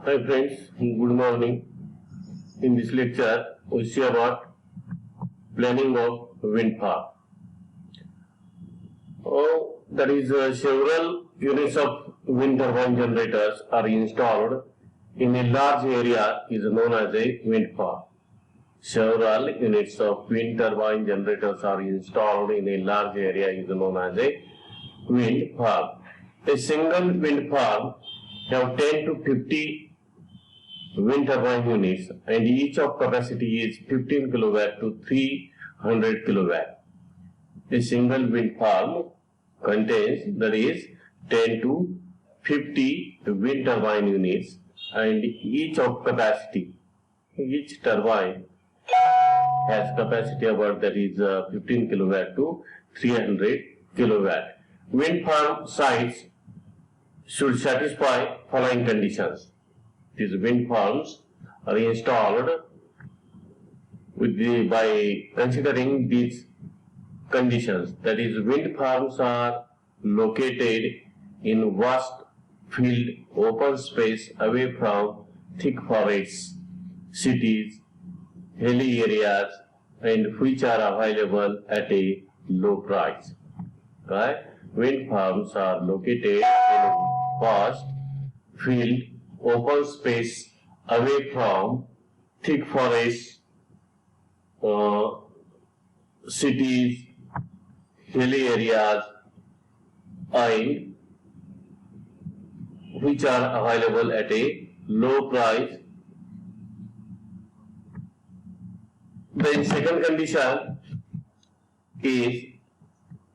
Hi friends, good morning. In this lecture, we see about planning of wind farm. That is, several units of wind turbine generators are installed in a large area is known as a wind farm. Several units of wind turbine generators are installed in a large area is known as a wind farm. A single wind farm have 10 to 50 wind turbine units and each of capacity is 15 kilowatt to 300 kilowatt. A single wind farm contains that is 10 to 50 wind turbine units and each turbine has capacity about that is 15 kilowatt to 300 kilowatt. Wind farm sites should satisfy following conditions. These wind farms are installed by considering these conditions. That is, wind farms are located in vast field, open space away from thick forests, cities, hilly areas, and which are available at a low price. Right? Wind farms are located in vast field, open space away from thick forests, cities, hilly areas, and which are available at a low price. The second condition is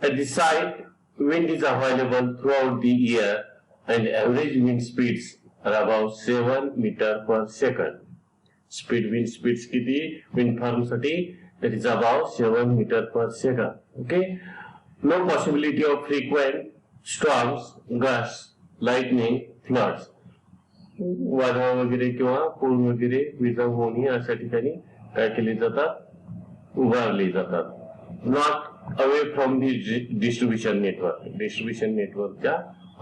at the site wind is available throughout the year and average wind speeds are about 7 meter per second. Wind speeds kiti wind farm साठी that is about 7 meter per second. Okay. No possibility of frequent storms, gusts, lightning, floods. वादळ वगैरे किंवा पूर वगैरे विजा होणे अशा ठिकाणी काय केले जातात उभारले जातात. Not away from the distribution network. Distribution नेटवर्कच्या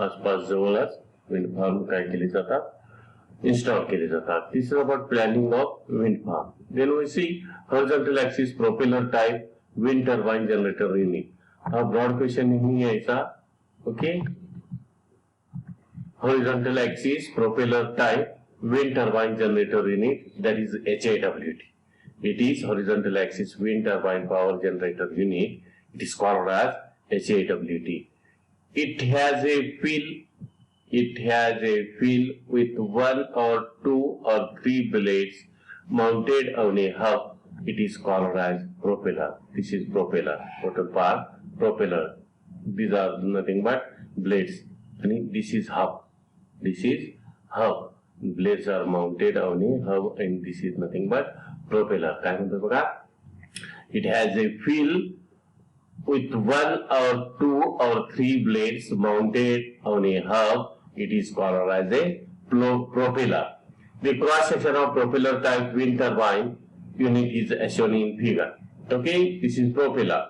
आसपास जवळच wind farm काय केले जातात install केले जातात. This is about planning of wind farm. Then we see horizontal axis propeller type wind turbine generator unit. हा broad question नहीं यायचा. Okay. Horizontal axis propeller type wind turbine generator unit, that is HAWT. It is horizontal axis wind turbine power generator unit. It is called as HAWT. It has a field with 1 or 2 or 3 blades mounted on a hub. It is called as propeller. This is propeller. Total part propeller. These are nothing but blades. And this is hub. This is hub. Blades are mounted on a hub and this is nothing but propeller. काय म्हणतो बघा? It has a field with 1 or 2 or 3 blades mounted on a hub. It is called as a propeller. The cross section of propeller type wind turbine unit is as shown in figure. Okay, this is propeller.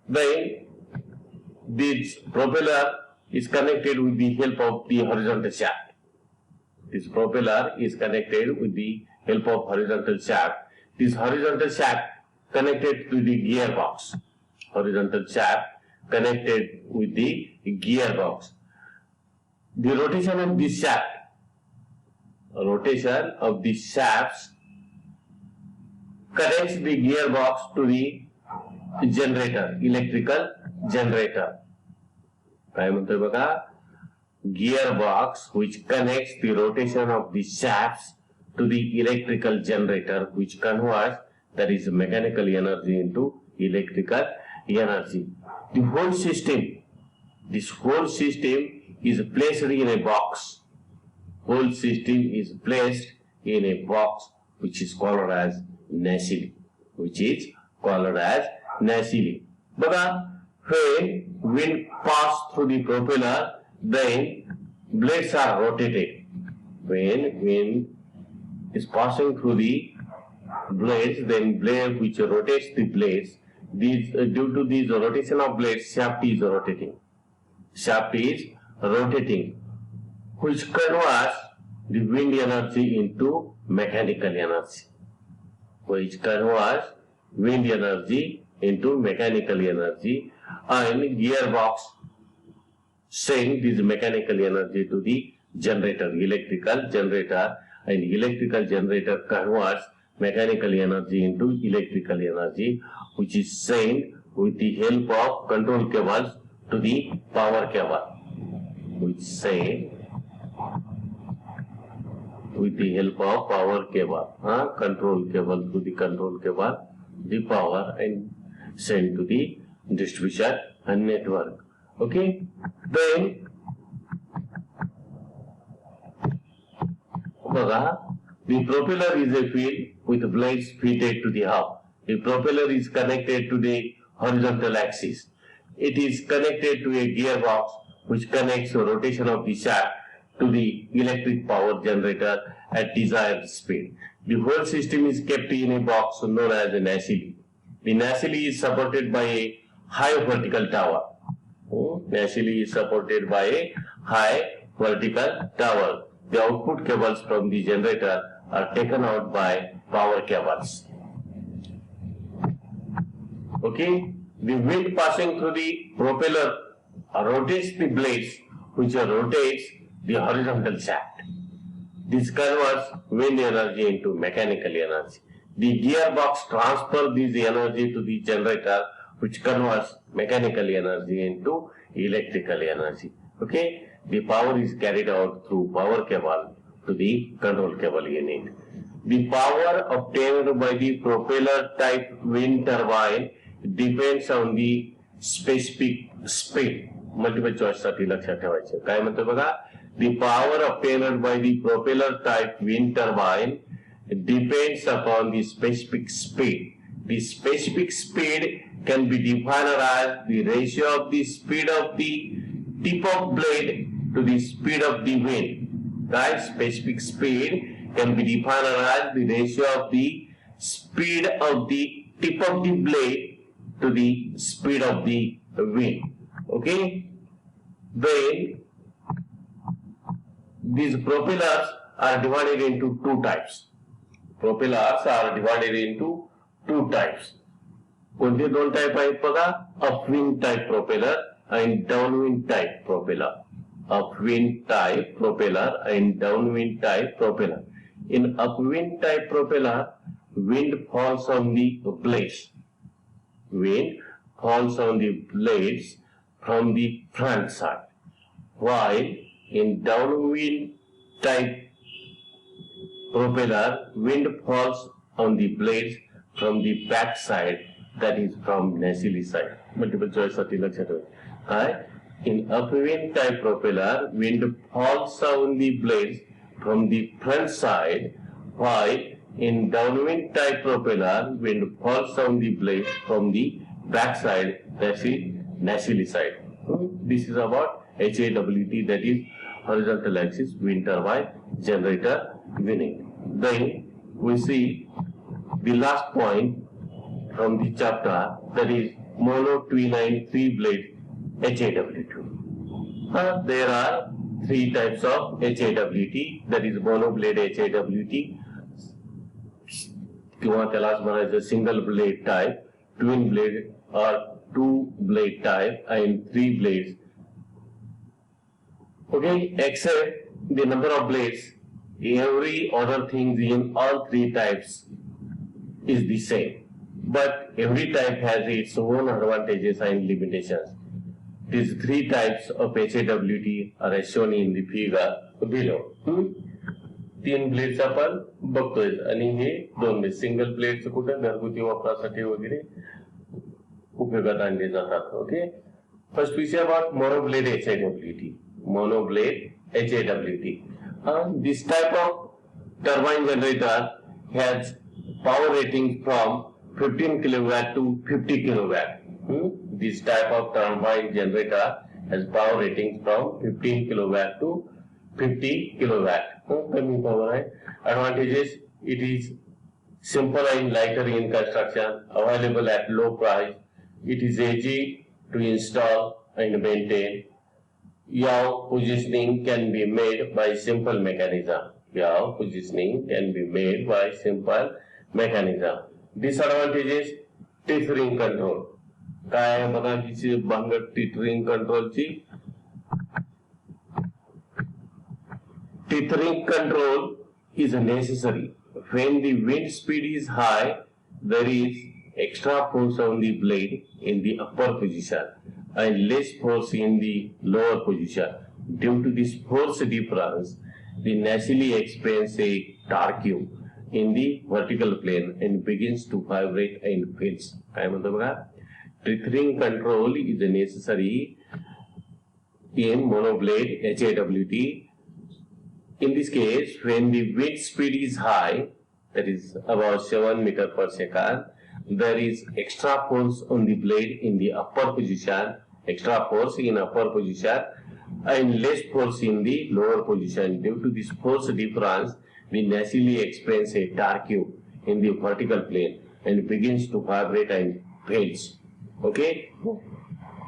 Then this propeller is connected with the help of the horizontal shaft. This propeller is connected with the help of horizontal shaft. This horizontal shaft connected to the gearbox. Horizontal shaft connected with the gearbox. The rotation of this shafts connects the gearbox to the generator, electrical generator. काय म्हणतोय बघा? Gearbox which connects the rotation of the shafts to the electrical generator, which converts that is mechanical energy into electrical energy. The whole system is placed in a box. Whole system is placed in a box which is called as nacelle. Baka, when wind pass through the propeller, then blades are rotated. When wind is passing through the blades, then blade which rotates the blades, due to this rotation of blades, shaft is rotating. Shaft is rotating, which converts the wind energy into mechanical energy, which converts wind energy into mechanical energy, and gearbox send this mechanical energy to the generator, electrical generator, and electrical generator converts mechanical energy into electrical energy, which is sent with the help of control cables to the power cable, which send with the help of power cable, control cable to the control cable, the power, and send to the distribution and network. Okay, then the propeller is a field with blades fitted to the hub. The propeller is connected to the horizontal axis. It is connected to a gearbox which connects the rotation of the shaft to the electric power generator at desired speed. The whole system is kept in a box known as a nacelle. The nacelle is supported by a high vertical tower. Nacelle is supported by a high vertical tower. The output cables from the generator are taken out by power cables. Okay, the wind passing through the propeller rotates the blades, which rotates the horizontal shaft. This converts wind energy into mechanical energy. The gearbox transfers this energy to the generator, which converts mechanical energy into electrical energy. Okay, the power is carried out through power cable to the control cable unit. The power obtained by the propeller type wind turbine depends on the specific speed. Multiple choice साठी लक्षात ठेवायचे. काय म्हणतो बघा, the power obtained by the propeller type wind turbine depends upon the specific speed. The specific speed can be defined as the ratio of the speed of the tip of blade to the speed of the wind. Right? Specific speed can be defined as the ratio of the speed of the tip of the blade to the speed of the wind. Okay? Then these propellers are divided into two types. Propellers are divided into two types. कोणते दोन type आहेत बघा, upwind type propeller and downwind type propeller. Upwind type propeller and downwind type propeller. In upwind type propeller, wind falls on the blades. Wind falls on the blades from the front side. While in downwind type propeller, wind falls on the blades from the back side, that is from nacelle side. Multiple choice साठी लक्षात ठेवा. In upwind type propeller, wind falls on the blades from the front side, while in downwind type propeller, wind falls on the blades from the back side, that is nacelle side. This is about HAWT, that is horizontal axis wind turbine generator unit. Then we see the last point from the chapter, that is mono twin and three blade HAWT. There are three types of HAWT, that is mono blade HAWT, किंवा त्यालाच म्हणायचं single blade type, twin blade or two blade type, and three blades. Okay, except the number of blades, every other thing in all three types is the same. But every type has its own advantages and limitations. These three types of HAWT are as shown in the figure below. तीन blades आपण बघतोय आणि हे दोन blade, single blades कुठे घरगुती वापरासाठी वगैरे उपयोगात आणले जातात. Okay, first we see about monoblade HAWT. Monoblade HAWT. This type of turbine generator has power rating from 15 kilowatt to 50 kilowatt. This type of turbine generator has power ratings from 15 kilowatt to 50 kilowatt. कमी power आहे. Advantages: it is simple and lighter in construction, available at low price. It is easy to install and maintain. Yaw positioning can be made by simple mechanism. of positioning can be made by simple mechanism. Disadvantages, tethering control. काय आहे बघा तिची भानगड टिथरिंग कंट्रोलची. Tethering control is necessary when the wind speed is high. There is extra force on the blade in the upper position and less force in the lower position. Due to this force difference, the naturally experience a torque in the vertical plane and begins to vibrate and fails. काय म्हणतो बघा, tethering control is necessary in monoblade HAWT. In this case, when the wind speed is high, that is about 7 meters per second, there is extra force on the blade in the upper position, extra force in upper position, and less force in the lower position. Due to this force difference, we naturally experience a torque in the vertical plane and begins to vibrate and fails. Okay?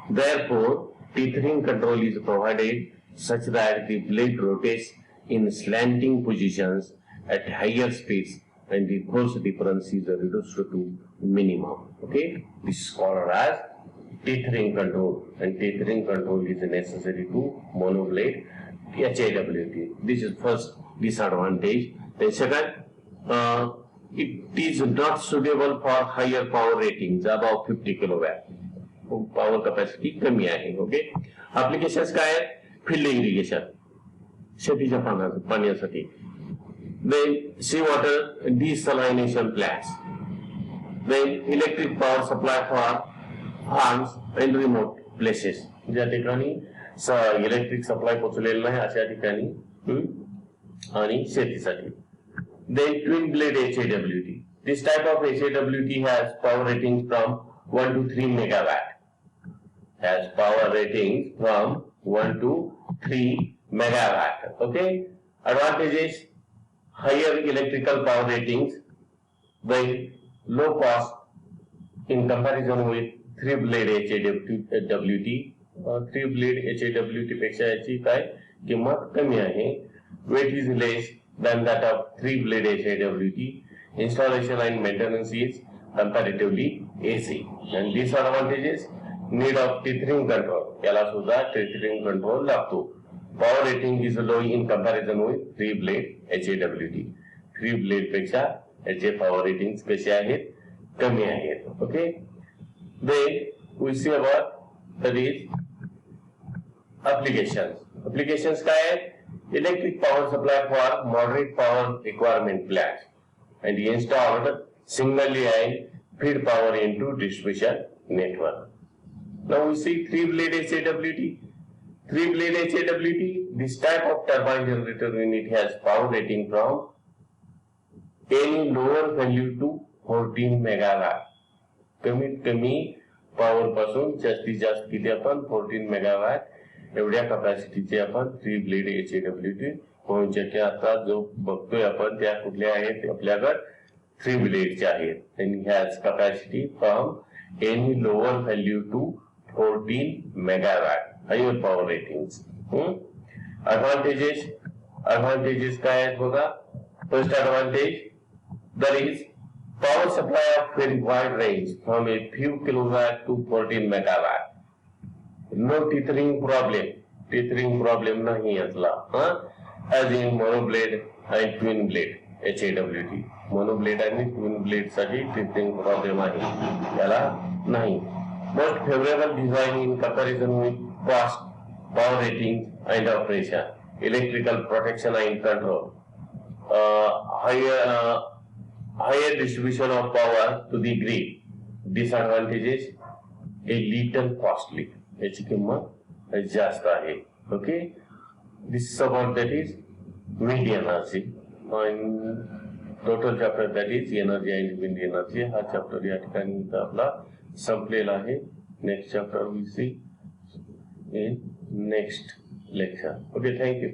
Therefore, tethering control is provided such that the blade rotates in slanting positions at higher speeds and the force difference is reduced to minimum. Okay, this is called as tethering control, and tethering control is necessary to monoblade HAWT. This is first disadvantage. Then second, it is not suitable for higher power ratings above 50 kilowatt. Power capacity कमी आहे. Okay, applications काय आहेत? Field irrigation, शेतीच्या पाण्यासाठी. Then seawater desalination plants. Then electric power supply for farms and remote places. ज्या ठिकाणी electric supply पोहोचलेला नाही अशा ठिकाणी आणि शेतीसाठी. Then twin blade HAWT. This type of HAWT has power ratings from 1 to 3 megawatt. Has power ratings from 1 to 3 megawatt. Okay. Advantages: higher electrical power ratings, then low cost in comparison with 3-blade HAWT. 3-blade HAWT पेक्षा याची काय किंमत कमी आहे. Weight is less than that of 3-blade HAWT. Installation and maintenance is comparatively easy. And disadvantages: need of tethering control. याला सुद्धा tethering control लागतो. Power rating is low in comparison with 3-blade HAWT. 3-blade पेक्षा याचे power ratings कसे आहेत? कमी आहेत. Okay. Then we see about that is applications. Applications काय आहेत? Electric power supply for moderate power requirement plants and installed singly and feed power into distribution network. Now we see 3-blade HAWT. 3-blade HAWT, this type of turbine generator unit has power rating from any lower value to 14 megawatt. कमीत कमी power पासून जास्तीत जास्त किती आपण 14 megawatt एवढ्या कॅपॅसिटीचे आपण 3-blade HAWT म्हणू शकतो. आता जो बघतोय आपण त्या कुठल्या आहेत आपल्याकडे 3-blade चे आहेत. and has capacity from any lower value to 14 megawatt. higher power ratings. Advantages काय आहेत बघा. First advantage, there is power supply of very wide range from a few kilowatt to 14 megawatt. No tethering problem. Tethering problem नाही यातला. As in monoblade and twin blade HAWT. Monoblade आणि twin blade साठी tethering problem आहे. याला नाही. Most favorable design in comparison with cost, power ratings and operation, electrical protection and control, higher distribution of power to the grid. Disadvantages: a little costly. याची किंमत जास्त आहे. Okay, this is about that is wind energy and total chapter that is energy and wind energy. हा chapter या ठिकाणी आपला संपलेला आहे. Next chapter we see in next lecture. Okay, thank you.